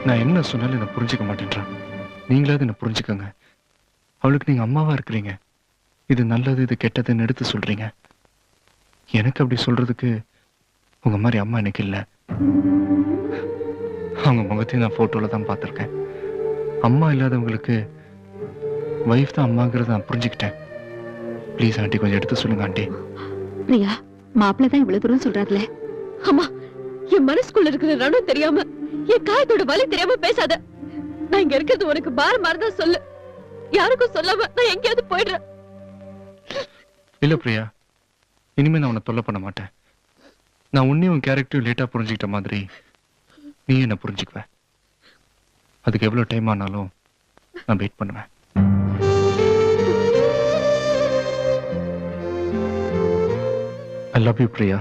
நான் என்ன சொன்னாலும் என்ன புரிஞ்சுக்க மாட்டேன்றான். நீங்களாவது என்ன புரிஞ்சுக்கோங்க. அவளுக்கு நீங்க அம்மாவா இருக்கிறீங்க. இது நல்லது இது கெட்டதுன்னு எடுத்து சொல்றீங்க. எனக்கு அப்படி சொல்றதுக்கு உங்க மாதிரி அம்மா எனக்கு இல்ல. அவங்க முகத்தையும் நான் போட்டோல தான் பார்த்திருக்கேன். அம்மா இல்லாதவங்களுக்கு வைஃப் தான் அம்மாங்கிறத நான் புரிஞ்சுக்கிட்டேன். ப்ளீஸ் ஆண்டி கொஞ்சம் எடுத்து சொல்லுங்க ஆண்டி. பிரியா, மாப்பிள்ள தான் இவ்வளவு தூரம் சொல்றாங்களே. அம்மா, என் மனசுக்குள்ள இருக்கிற ரணம் தெரியாம, என் காயத்தோட வலி தெரியாம பேசாத. நான் இங்க இருக்கிறது உனக்கு பாரமா இருந்தா சொல்லு. யாருக்கும் சொல்லாம நான் எங்கேயாவது போயிடுறேன். இல்ல பிரியா, இனிமே நான் உன்னை தொல்லை பண்ண மாட்டேன். நான் உன்னையும் உன் கேரக்டரையும் லேட்டா புரிஞ்சுக்கிட்ட மாதிரி நீ என்ன புரிஞ்சுக்குவ. அதுக்கு எவ்வளவு டைம் ஆனாலும் நான் வெயிட் பண்ணுவேன். I love you, Priya.